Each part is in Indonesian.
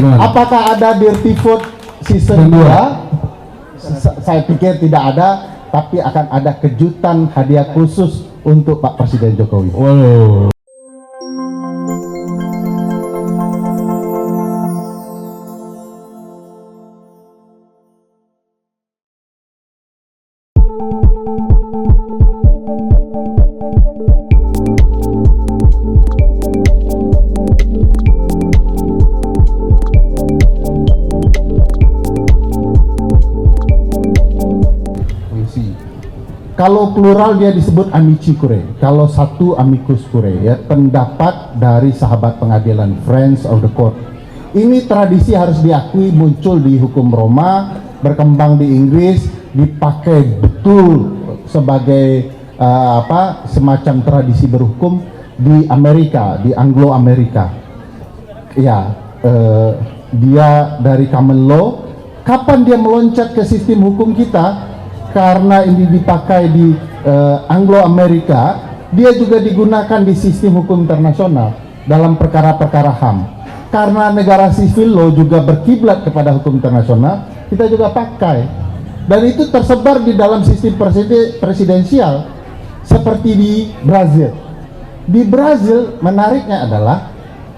Apakah ada Dirty Food season 2? Saya pikir tidak ada, tapi akan ada kejutan hadiah khusus untuk Pak Presiden Jokowi. Wow. Kalau plural dia disebut amici curiae, kalau satu amicus curiae, ya, pendapat dari sahabat pengadilan, friends of the court. Ini tradisi harus diakui muncul di hukum Roma, berkembang di Inggris, dipakai betul sebagai semacam tradisi berhukum di Amerika, di Anglo-Amerika. Ya, dia dari common law. Kapan dia meloncat ke sistem hukum kita? Karena ini dipakai di Anglo-Amerika, dia juga digunakan di sistem hukum internasional dalam perkara-perkara HAM. Karena negara civil law juga berkiblat kepada hukum internasional, kita juga pakai. Dan itu tersebar di dalam sistem presidensial seperti di Brazil. Di Brazil menariknya adalah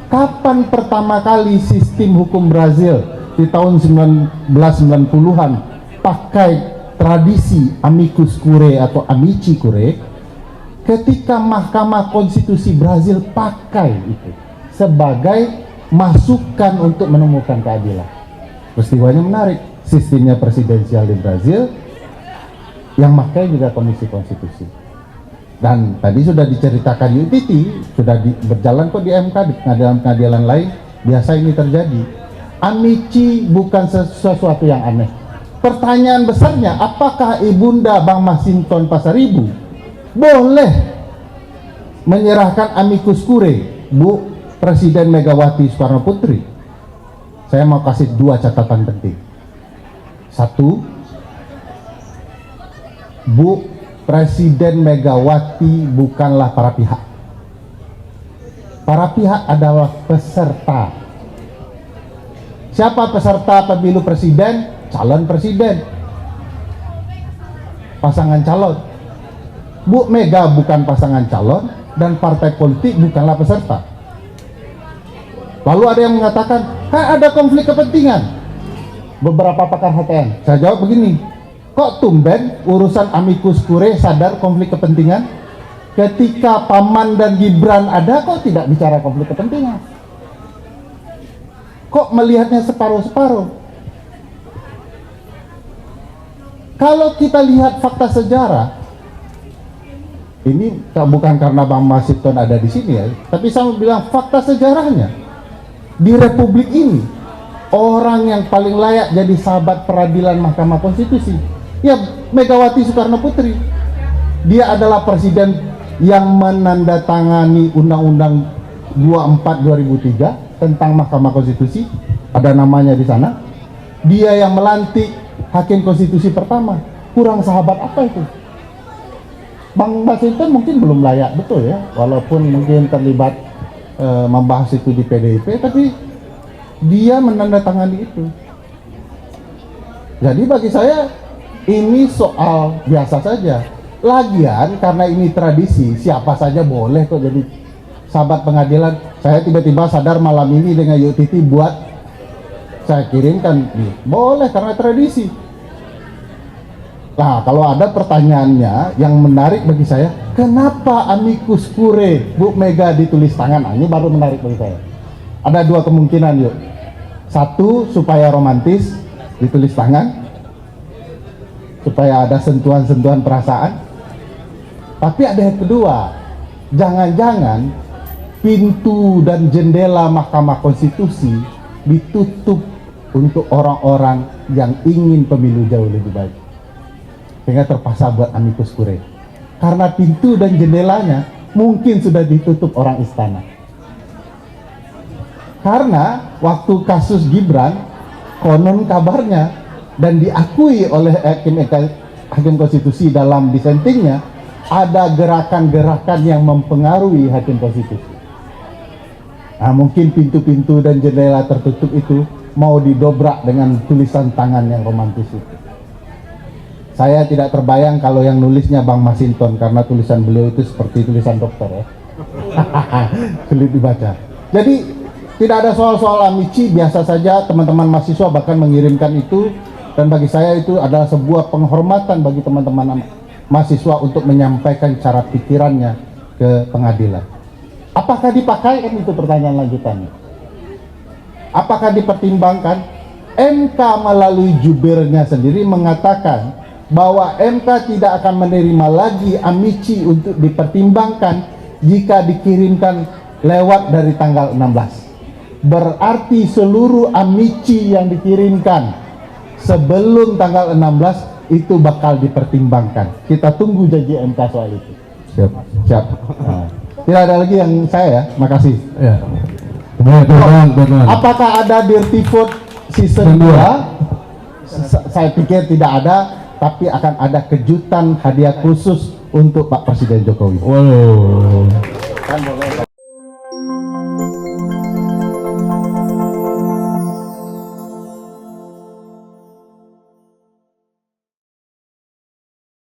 kapan pertama kali sistem hukum Brazil di tahun 1990-an pakai tradisi amicus curiae atau amici curiae, ketika Mahkamah Konstitusi Brazil pakai itu sebagai masukan untuk menemukan keadilan. Peristiwanya menarik, sistemnya presidensial di Brazil, yang pakai juga Komisi Konstitusi. Dan tadi sudah diceritakan UTT, sudah berjalan kok di MK, di pengadilan-pengadilan lain, biasa ini terjadi. Amici bukan sesuatu yang aneh. Pertanyaan besarnya, apakah Ibunda Bang Masinton Pasaribu boleh menyerahkan amicus curiae Bu Presiden Megawati Soekarno Putri? Saya mau kasih dua catatan penting. Satu, Bu Presiden Megawati bukanlah para pihak. Para pihak adalah peserta. Siapa peserta pemilu presiden? Calon presiden, pasangan calon. Bu Mega bukan pasangan calon dan partai politik bukanlah peserta. Lalu ada yang mengatakan, ada konflik kepentingan. Beberapa pakar HTN, saya jawab begini, kok tumben urusan amicus curiae sadar konflik kepentingan? Ketika Paman dan Gibran ada, kok tidak bicara konflik kepentingan? Kok melihatnya separuh-separuh? Kalau kita lihat fakta sejarah, ini bukan karena Bang Masinton ada di sini ya, tapi saya mau bilang fakta sejarahnya. Di Republik ini, orang yang paling layak jadi sahabat peradilan Mahkamah Konstitusi, ya Megawati Soekarno Putri. Dia adalah presiden yang menandatangani Undang-Undang 24/2003 tentang Mahkamah Konstitusi, ada namanya di sana. Dia yang melantik Hakim Konstitusi pertama. Kurang sahabat apa itu? Bang Masinton mungkin belum layak betul ya, walaupun mungkin terlibat membahas itu di PDIP, tapi dia menandatangani itu. Jadi bagi saya ini soal biasa saja. Lagian karena ini tradisi, siapa saja boleh kok jadi sahabat pengadilan. Saya tiba-tiba sadar malam ini dengan UTT buat saya kirimkan, boleh karena tradisi. Nah, kalau ada pertanyaannya yang menarik bagi saya, kenapa amicus curiae Bu Mega ditulis tangan? Nah, ini baru menarik bagi saya. Ada dua kemungkinan yuk. Satu, supaya romantis ditulis tangan, supaya ada sentuhan-sentuhan perasaan. Tapi ada yang kedua, jangan-jangan pintu dan jendela Mahkamah Konstitusi ditutup untuk orang-orang yang ingin pemilu jauh lebih baik, sehingga terpaksa buat amicus curiae. Karena pintu dan jendelanya mungkin sudah ditutup orang istana. Karena waktu kasus Gibran, konon kabarnya dan diakui oleh Hakim Konstitusi dalam dissentingnya, ada gerakan-gerakan yang mempengaruhi Hakim Konstitusi. Nah, mungkin pintu-pintu dan jendela tertutup itu mau didobrak dengan tulisan tangan yang romantis itu. Saya tidak terbayang kalau yang nulisnya Bang Masinton, karena tulisan beliau itu seperti tulisan dokter ya. Sulit dibaca. Jadi tidak ada soal-soal amici, biasa saja teman-teman mahasiswa bahkan mengirimkan itu, dan bagi saya itu adalah sebuah penghormatan bagi teman-teman mahasiswa untuk menyampaikan cara pikirannya ke pengadilan. Apakah dipakai? Kan itu pertanyaan lanjutannya. Apakah dipertimbangkan? MK melalui jubirnya sendiri mengatakan bahwa MK tidak akan menerima lagi amici untuk dipertimbangkan jika dikirimkan lewat dari tanggal 16. Berarti seluruh amici yang dikirimkan sebelum tanggal 16 itu bakal dipertimbangkan. Kita tunggu janji MK soal itu. Siap. Nah, tidak ada lagi yang saya ya. Makasih. Ya. Kemudian, apakah ada Dirty Food season 2? Saya pikir tidak ada, tapi akan ada kejutan hadiah khusus untuk Pak Presiden Jokowi. Wow.